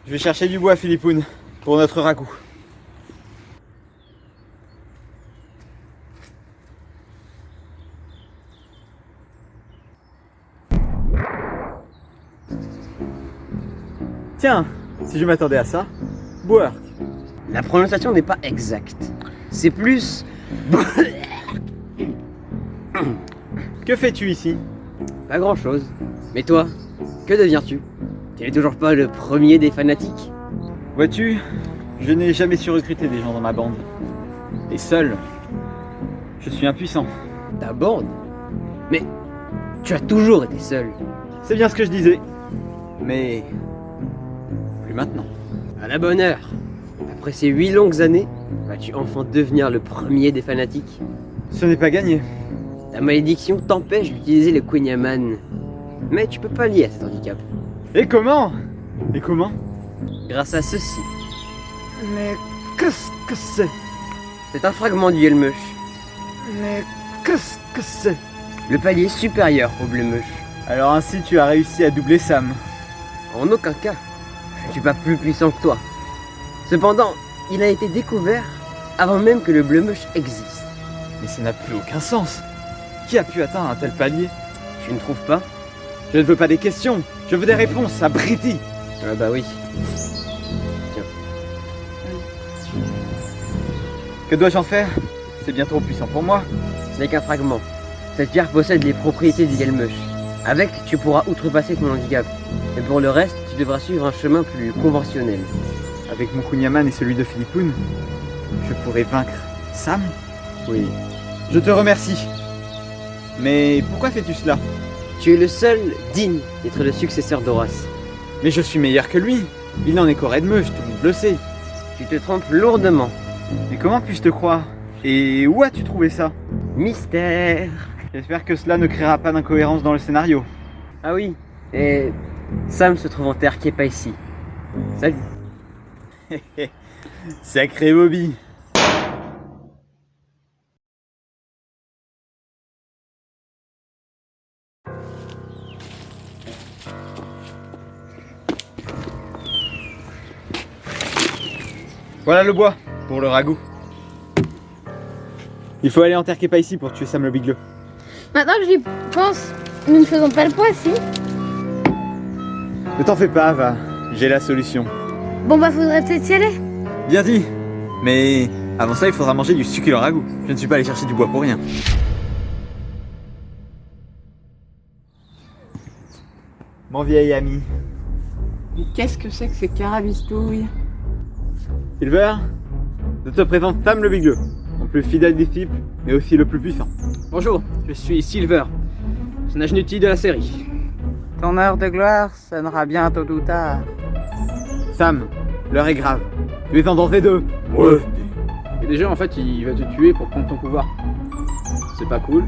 Je vais chercher du bois, Philippoun, pour notre ragoût. Tiens, si je m'attendais à ça, Boerk. La prononciation n'est pas exacte. C'est plus... Que fais-tu ici? Pas grand-chose. Mais toi, que deviens-tu? Tu n'es toujours pas le premier des fanatiques? Vois-tu, je n'ai jamais su recruter des gens dans ma bande. Et seul, je suis impuissant. Ta bande? Mais tu as toujours été seul. C'est bien ce que je disais. Mais... plus maintenant. À la bonne heure. Après ces 8 longues années, vas-tu enfin devenir le premier des fanatiques? Ce n'est pas gagné. Ta malédiction t'empêche d'utiliser le Quenyaman. Mais tu peux pallier à cet handicap. Et comment? Et comment? Grâce à ceci. Mais qu'est-ce que c'est? C'est un fragment du Yelmush. Mais qu'est-ce que c'est? Le palier supérieur au Bleumush. Alors ainsi tu as réussi à doubler Sam. En aucun cas, je ne suis pas plus puissant que toi. Cependant, il a été découvert avant même que le Bleumush existe. Mais ça n'a plus aucun sens. Qui a pu atteindre un tel palier? Tu ne trouves pas? Je ne veux pas des questions, je veux des réponses, abruti. Ah bah oui. Tiens. Que dois-je en faire? C'est bien trop puissant pour moi. Ce n'est qu'un fragment. Cette pierre possède les propriétés du Yelmush. Avec, tu pourras outrepasser ton handicap. Mais pour le reste, tu devras suivre un chemin plus conventionnel. Avec mon Quenyaman et celui de Philippoun, je pourrais vaincre Sam? Oui. Je te remercie. Mais pourquoi fais-tu cela? Tu es le seul digne d'être le successeur d'Horace. Mais je suis meilleur que lui. Il n'en est qu'au Redmush, tout le monde le sait. Tu te trompes lourdement. Mais comment puis-je te croire? Et où as-tu trouvé ça? Mystère. J'espère que cela ne créera pas d'incohérence dans le scénario. Ah oui. Et Sam se trouve en terre qui est pas ici. Salut. Sacré Bobby. Voilà le bois, pour le ragoût. Il faut aller en terre qui est pas ici pour tuer Sam le Bigleux. Maintenant que j'y pense, nous ne faisons pas le poids, si? Ne t'en fais pas, va. J'ai la solution. Bon bah faudrait peut-être y aller. Bien dit. Mais avant ça, il faudra manger du succulent ragoût. Je ne suis pas allé chercher du bois pour rien. Mon vieil ami. Mais qu'est-ce que c'est que ces carabistouilles? Silver, je te présente Sam le Bigleux, mon plus fidèle disciple, mais aussi le plus puissant. Bonjour, je suis Silver, personnage inutile de la série. Ton heure de gloire sonnera bientôt tôt ou tard. Sam, l'heure est grave. Tu es en danger de... Ouais. Et déjà, en fait, il va te tuer pour prendre ton pouvoir. C'est pas cool.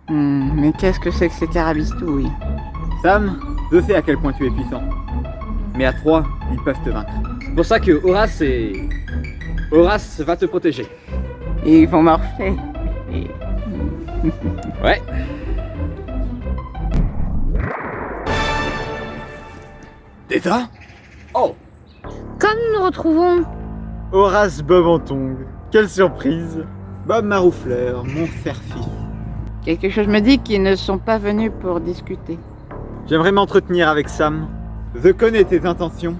Mais qu'est-ce que c'est que ces carabistouilles? Sam, je sais à quel point tu es puissant. Mais à 3, ils peuvent te vaincre. C'est pour ça que Horace va te protéger. Ils vont marcher. Ouais. Déjà? Oh! Comme nous nous retrouvons, Horace Bob en tongs. Quelle surprise. Bob Maroufleur, mon fer-fils. Quelque chose me dit qu'ils ne sont pas venus pour discuter. J'aimerais m'entretenir avec Sam. Je connais tes intentions.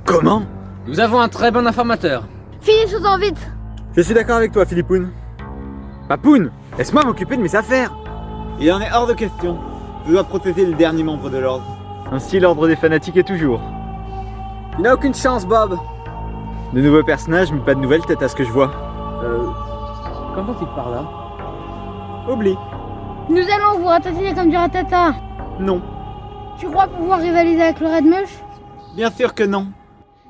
Comment? Nous avons un très bon informateur. finissons-en vite. Je suis d'accord avec toi, Philippoun. Papoun, laisse-moi m'occuper de mes affaires. Il en est hors de question. Je dois protéger le dernier membre de l'ordre. Ainsi, l'ordre des fanatiques est toujours. Il n'a aucune chance, Bob. De nouveaux personnages, mais pas de nouvelles têtes à ce que je vois. Comment il par là? Oublie. Nous allons vous ratatiner comme du ratata. Non. Tu crois pouvoir rivaliser avec le Redmush? Bien sûr que non.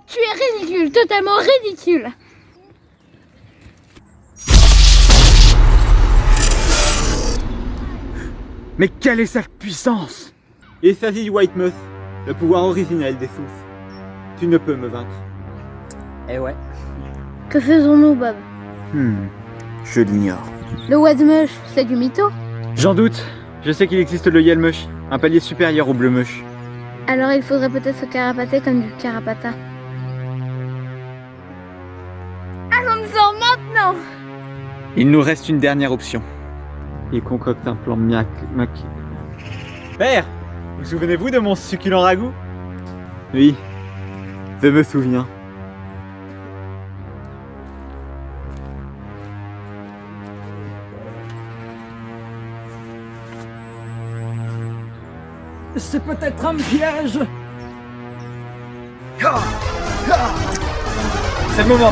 Tu es ridicule, totalement ridicule. Mais quelle est sa puissance? Il s'agit du White Moth, le pouvoir originel des sources. Tu ne peux me vaincre. Eh ouais. Que faisons-nous, Bob? Je l'ignore. Le Redmush, c'est du mytho. J'en doute. Je sais qu'il existe le Yelmush, un palier supérieur au Bleumush. Alors il faudrait peut-être se carapater comme du carapata. j'en sors maintenant. Il nous reste une dernière option. Il concocte un plan Père, vous souvenez-vous de mon succulent ragoût? Oui, je me souviens. C'est peut-être un piège. C'est le moment,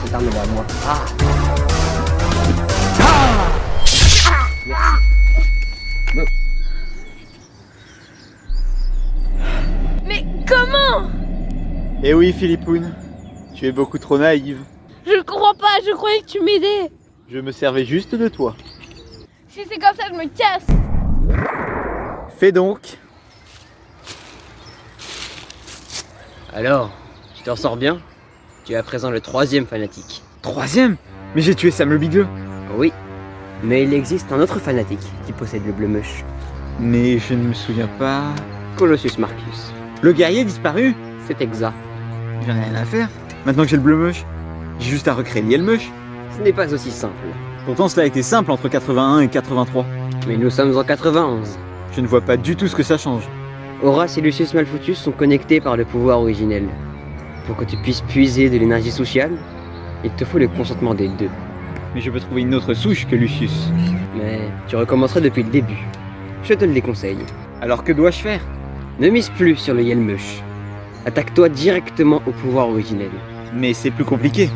Regarde à moi. Mais comment? Eh oui, Philippoun, tu es beaucoup trop naïve. Je comprends pas, je croyais que tu m'aidais. Je me servais juste de toi. Si c'est comme ça, je me casse. Fais donc. Alors, tu t'en sors bien? Tu es à présent le 3e fanatique. 3e? Mais j'ai tué Sam le bigleux. Oui, mais il existe un autre fanatique qui possède le bleu moche. Mais je ne me souviens pas... Colossus Marcus. Le guerrier disparu? C'est exact. J'en ai rien à faire. Maintenant que j'ai le bleu moche, j'ai juste à recréer le moche. Ce n'est pas aussi simple. Pourtant cela a été simple entre 81 et 83. Mais nous sommes en 91. Je ne vois pas du tout ce que ça change. Horace et Lucius Malfutius sont connectés par le pouvoir originel. Pour que tu puisses puiser de l'énergie sociale, il te faut le consentement des deux. Mais je peux trouver une autre souche que Lucius. Mais tu recommencerais depuis le début. Je te le déconseille. Alors que dois-je faire? Ne mise plus sur le Yelmush. Attaque-toi directement au pouvoir originel. Mais c'est plus compliqué.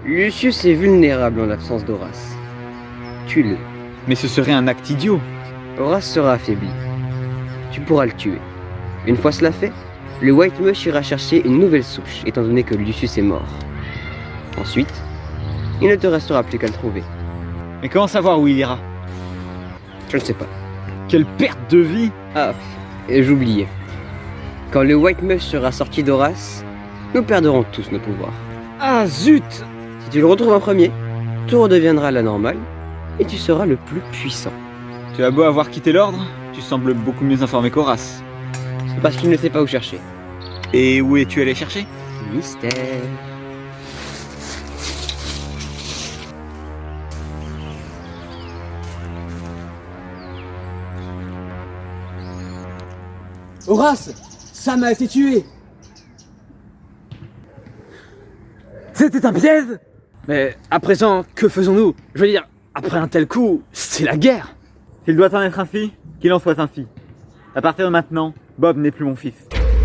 Lucius est vulnérable en l'absence d'Horace. Tue-le. Mais ce serait un acte idiot. Horace sera affaibli. Tu pourras le tuer. Une fois cela fait, le White Mush ira chercher une nouvelle souche, étant donné que Lucius est mort. Ensuite, il ne te restera plus qu'à le trouver. Mais comment savoir où il ira? Je ne sais pas. Quelle perte de vie! Ah, et j'oubliais. Quand le White Mush sera sorti d'Horace, nous perdrons tous nos pouvoirs. Ah zut! Si tu le retrouves en premier, tout redeviendra à la normale, et tu seras le plus puissant. Tu as beau avoir quitté l'ordre, tu sembles beaucoup mieux informé qu'Horace. C'est parce qu'il ne sait pas où chercher. Et où es-tu allé chercher? Mystère. Horace, Sam a été tué. C'était un piège! Mais à présent, que faisons-nous? Je veux dire, après un tel coup, c'est la guerre. S'il doit en être ainsi, qu'il en soit ainsi. À partir de maintenant, Bob n'est plus mon fils.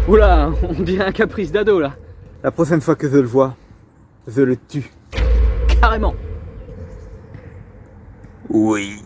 Oula, on dirait un caprice d'ado là. La prochaine fois que je le vois, je le tue. Carrément. Oui.